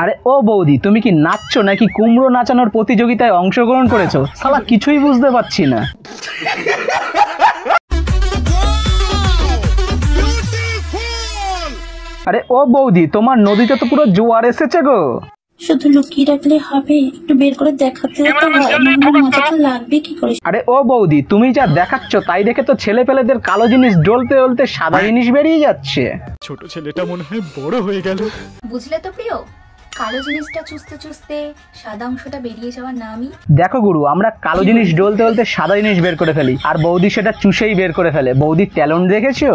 আরে ও বৌদি, তুমি কি নাচছো নাকি কুমড়ো নাচানোর প্রতিযোগিতায় অংশগ্রহণ করেছো? শালা কিছুই বুঝতে পারছি না। আরে ও বৌদি, তোমার নদীতে তো পুরো জোয়ার এসেছে গো। শুধু লুকিয়ে রাখলে হবে, একটু বের করে দেখাতে তো হয়, মজাটা লাগবে কি করে? আরে ও বৌদি, তুমি যা দেখাচ্ছ তাই দেখে তো ছেলে পেলেদের কালো জিনিস ডলতে ডলতে সাদা জিনিস বেরিয়ে যাচ্ছে। ছোট ছেলেটা মনে হয় বড় হয়ে গেল। বুঝলে তো প্রিয়, কালো জিনিসটা চুষতে চুষতে সাদা অংশটা বেরিয়ে যাওয়ার নামই। দেখো গুরু, আমরা কালো জিনিস ডলতে ডলতে সাদা জিনিস বের করে ফেলি, আর বৌদি সেটা চুষেই বের করে ফেলে। বৌদির ট্যালেন্ট দেখেছো?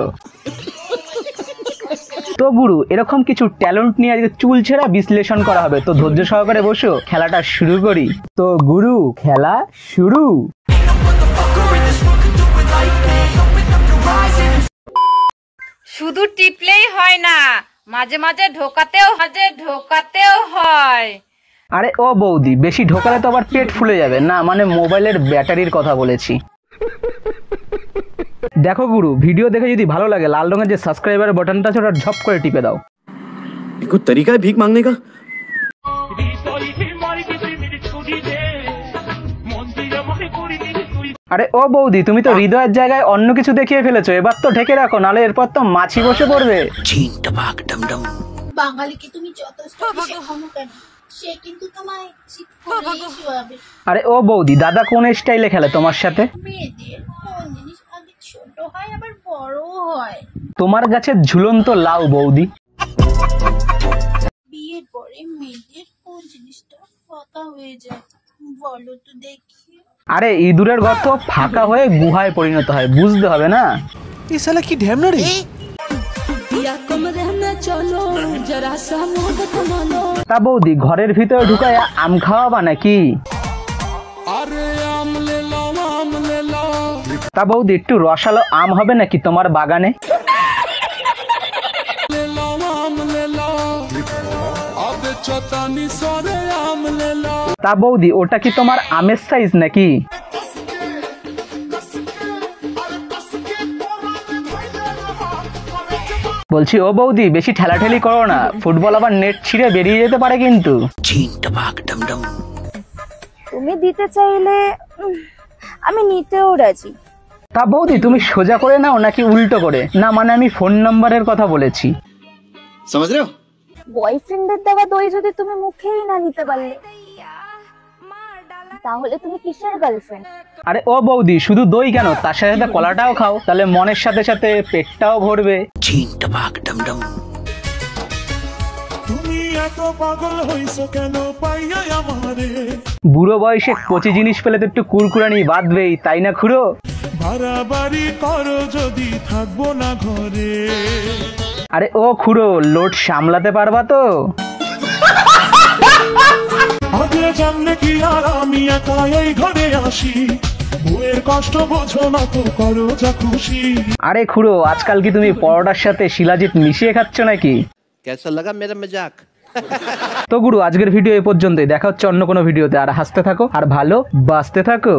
তো গুরু, এরকম কিছু ট্যালেন্ট নিয়ে আজকে চুলছেরা বিশ্লেষণ করা হবে, তো ধৈর্য সহকারে বসো, খেলাটা শুরু করি। তো গুরু, খেলা শুরু। শুধু টিপলেই হয় না, মাঝে মাঝে ঢোকাতেও হয়। আরে ও বৌদি, বেশি ঢোকালে তো আবার পেট ফুলে যাবে না, মানে মোবাইলের ব্যাটারির কথা বলেছি। দেখো গুরু, ভিডিও দেখে যদি ভালো লাগে লাল রঙের যে সাবস্ক্রাইবার বাটনটা আছে ওটা ঝপ করে টিপে দাও। कोई तरीका है भीख मांगने का? আরে ও বৌদি, তুমি তো হৃদয়ের জায়গায় অন্য কিছু দেখিয়ে ফেলেছো, এবার তো ঢেকে রাখো, নালে এরপর তো মাছি বসে পড়বে। বাঙালিকে তুমি যত শেখানো কেন, সে কিন্তু তোমায় শিখাবে। আরে ও বৌদি, দাদা কোন স্টাইলে খেলে তোমার সাথে? মেয়েদের কোন জিনিস আগে ছোট হয় আবার বড় হয়? তোমার গাছের ঝুলন্ত লাউ বৌদি। বিয়ের পরে মেয়েদের কোন জিনিসটা ফাঁকা হয়ে যায় বলো তো দেখি? আরে ইঁদুরের গর্ত ফাঁকা হয়ে গুহায় পরিণত হয়, বুঝতে হবে না? ये साला की ढैमना रे। তা বৌদি, ঘরের ভিতরে ঢুকায় আম খাওয়াবা নাকি? তা বৌদি, একটু রসালো আম হবে নাকি তোমার বাগানে? তা বৌদি, ওটা কি তোমার আমের সাইজ নাকি? বলছি ও বৌদি, বেশি ঠেলাঠেলি করো না, ফুটবল আবার নেট ছিঁড়ে বেরিয়ে যেতে পারে কিন্তু। তুমি দিতে চাইলে আমি নিতেও রাজি। তা বৌদি, তুমি সোজা করে নাও নাকি উল্টো করে? না মানে আমি ফোন নাম্বারের কথা বলেছি। समझ रहे हो? বয়ফ্রেন্ডের দেওয়া দই যদি তুমি মুখেই না নিতে পারলে, তাহলে তুমি কিসের গার্লফ্রেন্ড? আরে ও বৌদি, শুধু দই কেন, তার সাথে সাথে কলাটাও খাও, তাহলে মনের সাথে সাথে পেটটাও ভরবে। বুড়ো বয়সে কচি জিনিস পেলে তো একটু কুরকুরানি বাঁধবেই, তাই না খুড়ো? বাড়াবাড়ি করো যদি থাকবো না ঘরে। আরে ও খুড়ো, লোড সামলাতে পারবা তো? আগে জানলে কি আর আমি একা এই ঘরে আসি, বউয়ের কষ্ট বোঝো না তো, করো যা খুশি। আরে খুড়ো, আজকাল কি তুমি পরোটার সাথে শিলাজিৎ মিশিয়ে খাচ্ছ নাকি? कैसा लगा मेरा मजाक? তো গুরু, আজকের ভিডিও এই পর্যন্তই, দেখা হচ্ছে অন্য কোনো ভিডিওতে। আর হাসতে থাকো আর ভালো বাঁচতে থাকো।